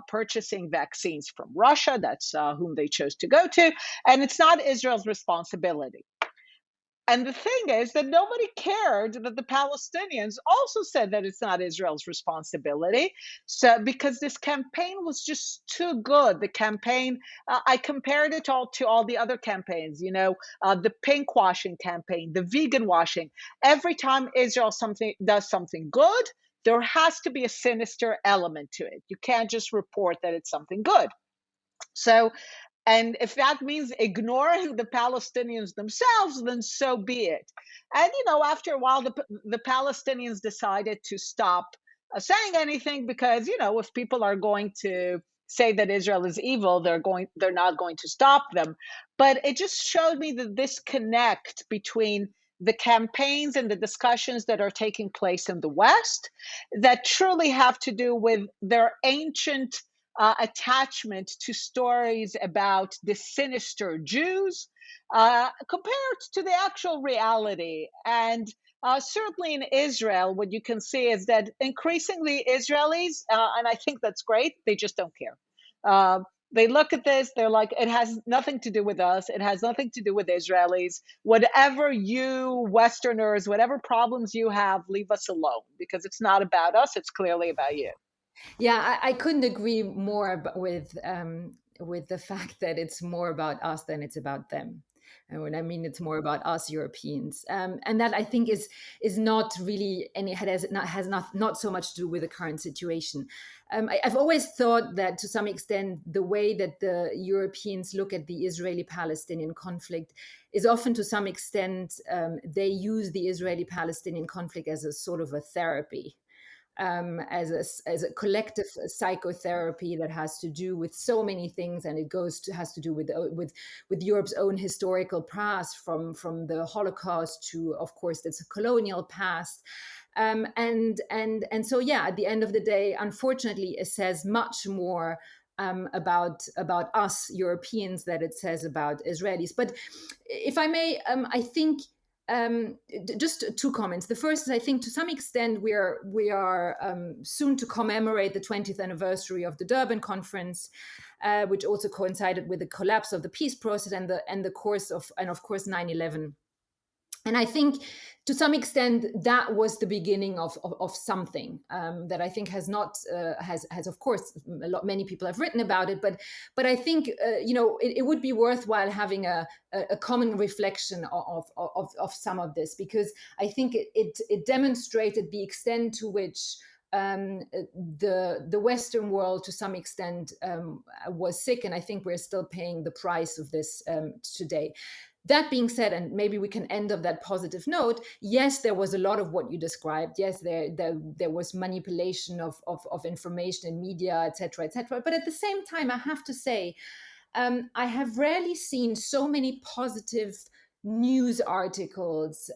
purchasing vaccines from Russia. That's whom they chose to go to. And it's not Israel's responsibility. And the thing is that nobody cared that the Palestinians also said that it's not Israel's responsibility. So, because this campaign was just too good. The campaign, I compared it all to all the other campaigns, the pink washing campaign, the vegan washing. Every time Israel does something good, there has to be a sinister element to it. You can't just report that it's something good. So, and if that means ignoring the Palestinians themselves, then so be it. And, after a while, the Palestinians decided to stop saying anything because, if people are going to say that Israel is evil, they're not going to stop them. But it just showed me the disconnect between the campaigns and the discussions that are taking place in the West that truly have to do with their ancient attachment to stories about the sinister Jews compared to the actual reality. And certainly in Israel, what you can see is that increasingly Israelis, and I think that's great, they just don't care. They look at this, they're like, it has nothing to do with us. It has nothing to do with Israelis. Whatever you Westerners, whatever problems you have, leave us alone because it's not about us. It's clearly about you. Yeah, I couldn't agree more with the fact that it's more about us than it's about them. And when I mean it's more about us Europeans, and that I think is not really any has not so much to do with the current situation. I've always thought that to some extent the way that the Europeans look at the Israeli-Palestinian conflict is often to some extent they use the Israeli-Palestinian conflict as a sort of a therapy. As a collective psychotherapy that has to do with so many things, and it has to do with Europe's own historical past, from the Holocaust to, of course, its colonial past. And so, yeah, at the end of the day, unfortunately, it says much more about us Europeans than it says about Israelis. But if I may, I think. Just 2 comments. The first is, I think to some extent we are soon to commemorate the 20th anniversary of the Durban Conference, which also coincided with the collapse of the peace process and of course 9/11. And I think to some extent that was the beginning of something that I think has not has of course many people have written about it, but I think it would be worthwhile having a common reflection of some of this, because I think it demonstrated the extent to which the Western world to some extent was sick, and I think we're still paying the price of this today. That being said, and maybe we can end on that positive note, yes, there was a lot of what you described. Yes, there was manipulation of information in media, et cetera, et cetera. But at the same time, I have to say, I have rarely seen so many positive news articles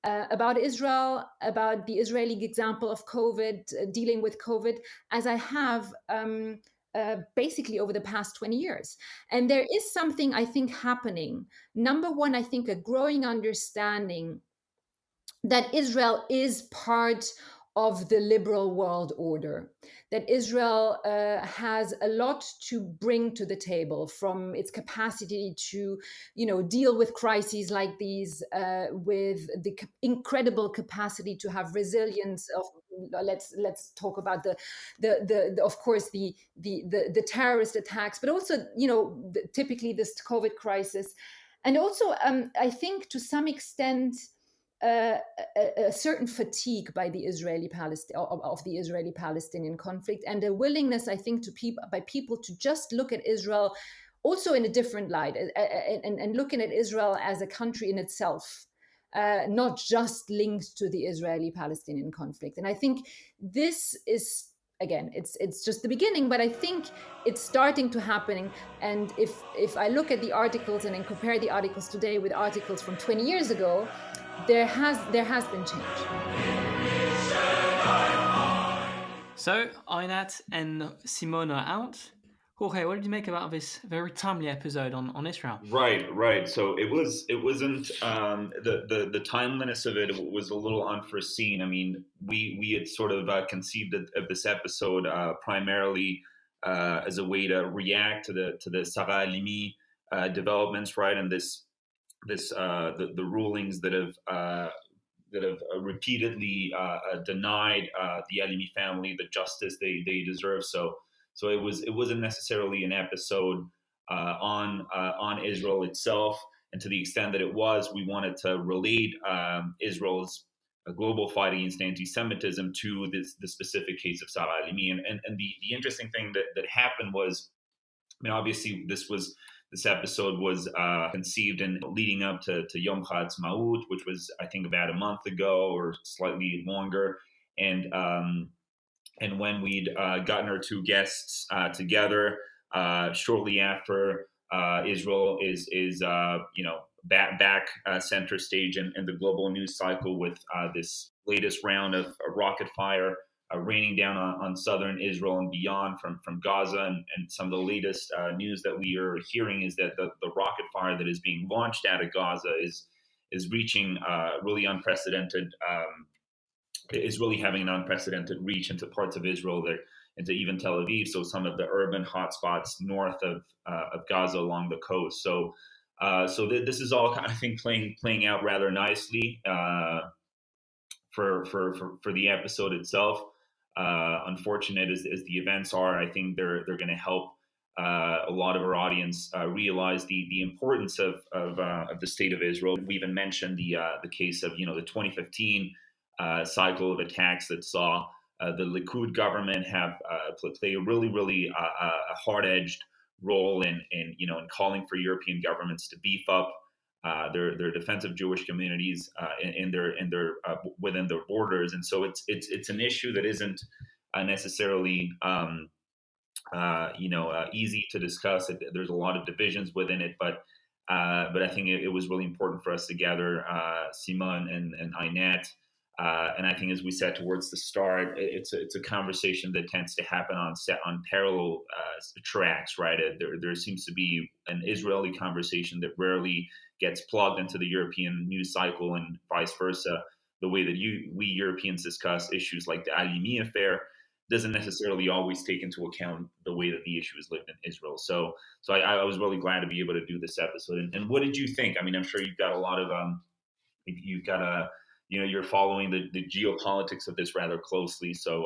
about Israel, about the Israeli example of COVID, dealing with COVID, as I have basically over the past 20 years. And there is something, I think, happening. Number one, I think a growing understanding that Israel is part of the liberal world order, that Israel has a lot to bring to the table, from its capacity to, deal with crises like these, with the incredible capacity to have resilience of let's talk about the of course the terrorist attacks, but also typically this COVID crisis, and also I think to some extent a certain fatigue by the of the Israeli-Palestinian conflict, and a willingness, I think, by people to just look at Israel also in a different light, and looking at Israel as a country in itself, not just linked to the Israeli-Palestinian conflict. And I think this is, again, it's just the beginning, but I think it's starting to happen. And if I look at the articles and then compare the articles today with articles from 20 years ago, there has been change. So Einat and Simone are out. Jorge, what did you make about this very timely episode on Israel? Right. So it wasn't the timeliness of it was a little unforeseen. I mean, we had sort of conceived of this episode primarily as a way to react to the Sarah Halimi developments, right, and the rulings that have repeatedly denied the Halimi family the justice they deserve. So it wasn't necessarily an episode on Israel itself, and to the extent that it was, we wanted to relate Israel's global fight against anti-Semitism to the specific case of Sarah Halimi. And the interesting thing that happened was, I mean, obviously this episode was conceived and leading up to Yom Ha'atzmaut, which was, I think, about a month ago or slightly longer. And when we'd gotten our two guests together shortly after, Israel is back center stage in the global news cycle with this latest round of rocket fire raining down on southern Israel and beyond from Gaza. And some of the latest news that we are hearing is that the rocket fire that is being launched out of Gaza is reaching really unprecedented. Is really having an unprecedented reach into parts of Israel, into even Tel Aviv, so some of the urban hotspots north of Gaza along the coast. So this is all kind of, I think, playing out rather nicely for the episode itself. Unfortunate as the events are, I think they're going to help a lot of our audience realize the importance of the state of Israel. We even mentioned the case of the 2015 cycle of attacks that saw the Likud government have play a really hard-edged role in calling for European governments to beef up their defense of Jewish communities in their within their borders. And so it's an issue that isn't necessarily easy to discuss. There's a lot of divisions within it, but I think it was really important for us to gather Simone and Einat. And I think, as we said towards the start, it's a conversation that tends to happen on parallel tracks, right? There seems to be an Israeli conversation that rarely gets plugged into the European news cycle, and vice versa. The way that we Europeans discuss issues like the Halimi affair doesn't necessarily always take into account the way that the issue is lived in Israel. So I was really glad to be able to do this episode. And what did you think? I mean, I'm sure you've got a lot of you're following the geopolitics of this rather closely. So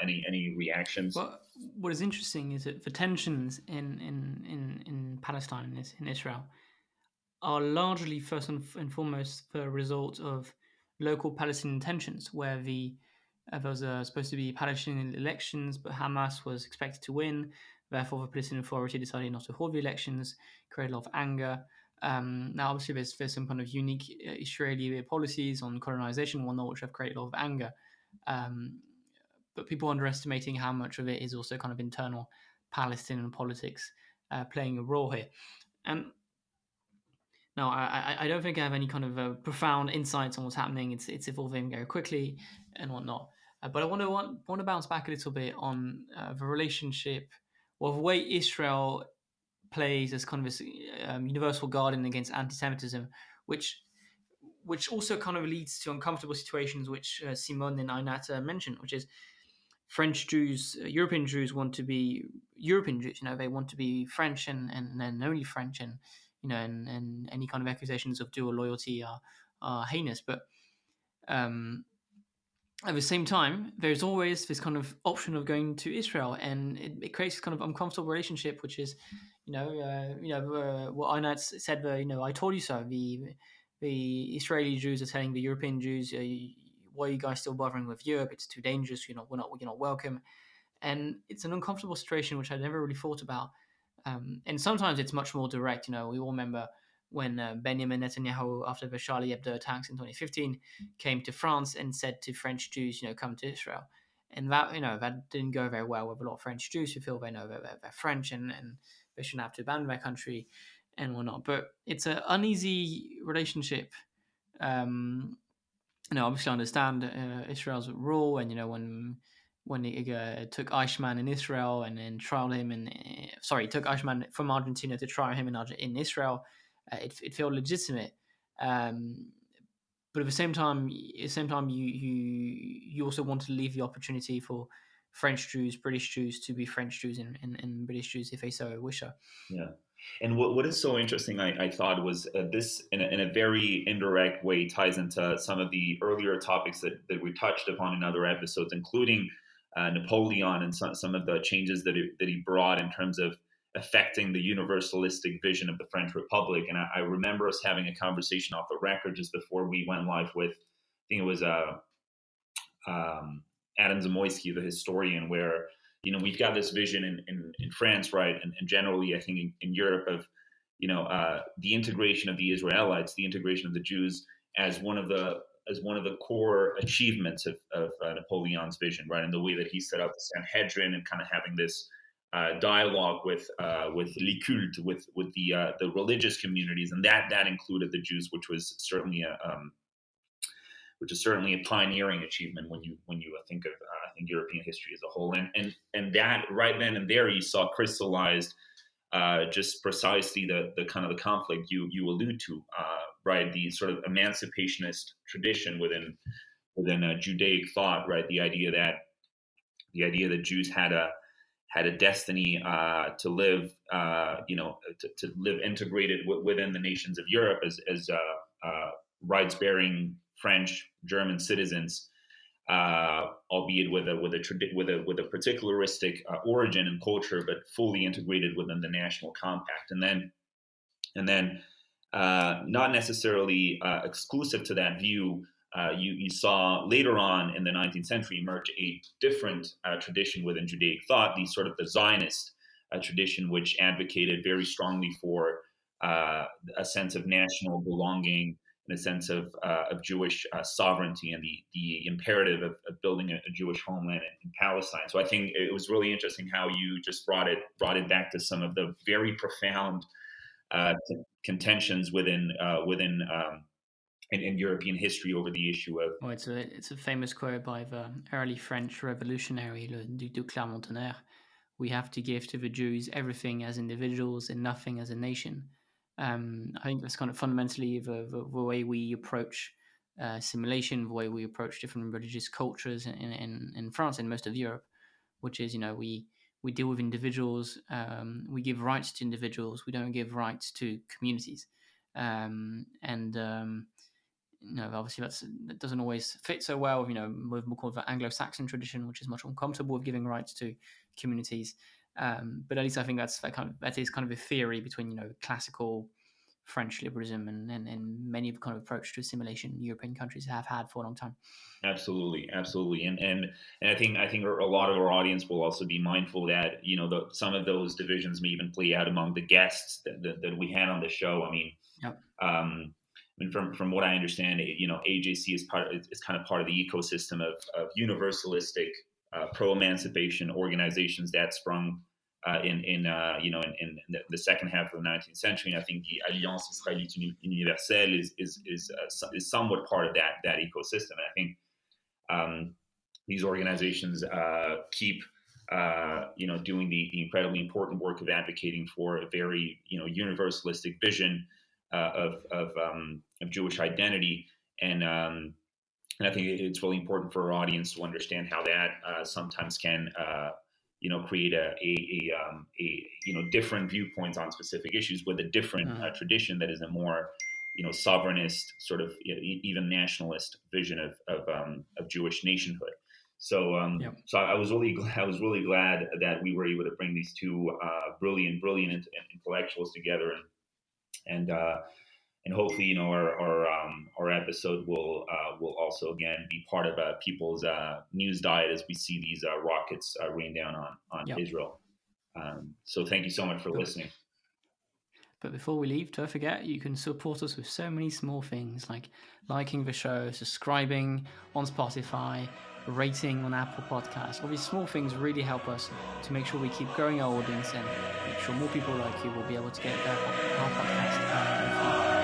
any reactions? Well, what is interesting is that the tensions in Palestine, in Israel, are largely first and foremost the result of local Palestinian tensions, where there was supposed to be Palestinian elections, but Hamas was expected to win. Therefore, the Palestinian Authority decided not to hold the elections, created a lot of anger. Now, obviously, there's some kind of unique Israeli policies on colonization and whatnot, which have created a lot of anger. But people are underestimating how much of it is also kind of internal Palestinian politics playing a role here. And now, I don't think I have any kind of profound insights on what's happening. It's evolving very quickly and whatnot. But I want to bounce back a little bit on the relationship, or the way Israel plays as kind of this universal guardian against anti-Semitism, which also kind of leads to uncomfortable situations, which Simone and Einat mentioned, which is French Jews, European Jews want to be European Jews. They want to be French and only French, and and any kind of accusations of dual loyalty are heinous. But at the same time, there's always this kind of option of going to Israel, and it creates this kind of uncomfortable relationship, which is, what Einat said. I told you so. The Israeli Jews are telling the European Jews, "Why are you guys still bothering with Europe? It's too dangerous. We're not welcome." And it's an uncomfortable situation which I never really thought about. And sometimes it's much more direct. We all remember when Benjamin Netanyahu, after the Charlie Hebdo attacks in 2015, came to France and said to French Jews, come to Israel. And that didn't go very well with a lot of French Jews who feel they know they're French and they shouldn't have to abandon their country and whatnot. But it's an uneasy relationship. Obviously I understand Israel's rule, and when he took Eichmann in Israel and then trialed him, took Eichmann from Argentina to trial him in Israel, it felt legitimate. But at the same time, you also want to leave the opportunity for French Jews, British Jews to be French Jews and British Jews if they so wish. Yeah. And what is so interesting, I thought, was this in a very indirect way ties into some of the earlier topics that we touched upon in other episodes, including Napoleon and some of the changes that he brought in terms of affecting the universalistic vision of the French Republic. And I remember us having a conversation off the record just before we went live with, I think it was Adam Zamoyski, the historian, where we've got this vision in France, right, and generally I think in Europe of the integration of the Israelites, the integration of the Jews as one of the core achievements of Napoleon's vision, right, and the way that he set up the Sanhedrin and kind of having this dialogue with les cultes, with the religious communities, and that included the Jews, which is certainly a pioneering achievement when you think of I think European history as a whole, and that right then and there you saw crystallized just precisely the kind of the conflict you allude to, right? The sort of emancipationist tradition within Judaic thought, right? The idea that Jews had a destiny to live, to live integrated within the nations of Europe as rights-bearing French, German citizens, albeit with a particularistic origin and culture, but fully integrated within the national compact. And then not necessarily exclusive to that view, you saw later on in the 19th century emerge a different tradition within Judaic thought, the Zionist tradition, which advocated very strongly for a sense of national belonging, in a sense of Jewish sovereignty, and the imperative of building a Jewish homeland in Palestine. So I think it was really interesting how you just brought it back to some of the very profound contentions in European history over the issue of. Well, it's a famous quote by the early French revolutionary, le Duc de Clermont-Tonnerre: "We have to give to the Jews everything as individuals and nothing as a nation." I think that's kind of fundamentally the way we approach assimilation, the way we approach different religious cultures in France and most of Europe, which is, we deal with individuals, we give rights to individuals, we don't give rights to communities. Obviously that doesn't always fit so well with, with more called the Anglo-Saxon tradition, which is much more comfortable with giving rights to communities. But at least I think that is kind of a theory between classical French liberalism and many of the kind of approach to assimilation European countries have had for a long time. Absolutely, and I think a lot of our audience will also be mindful that some of those divisions may even play out among the guests that we had on the show. I mean, yep. From what I understand, AJC is kind of part of the ecosystem of universalistic pro-emancipation organizations that sprung in the second half of the 19th century. And I think the Alliance Israélite Universelle is somewhat part of that ecosystem. And I think these organizations keep doing the incredibly important work of advocating for a very universalistic vision of Jewish identity, and I think it's really important for our audience to understand how that sometimes can create a different viewpoints on specific issues with a different tradition that is a more sovereignist, sort of even nationalist vision of Jewish nationhood. So I was really glad that we were able to bring these two brilliant intellectuals together, and hopefully our episode will also again be part of people's news diet as we see these rockets rain down on Israel. So thank you so much for listening. But before we leave, don't forget, you can support us with so many small things like liking the show, subscribing on Spotify, rating on Apple Podcasts. All these small things really help us to make sure we keep growing our audience and make sure more people like you will be able to get our podcast.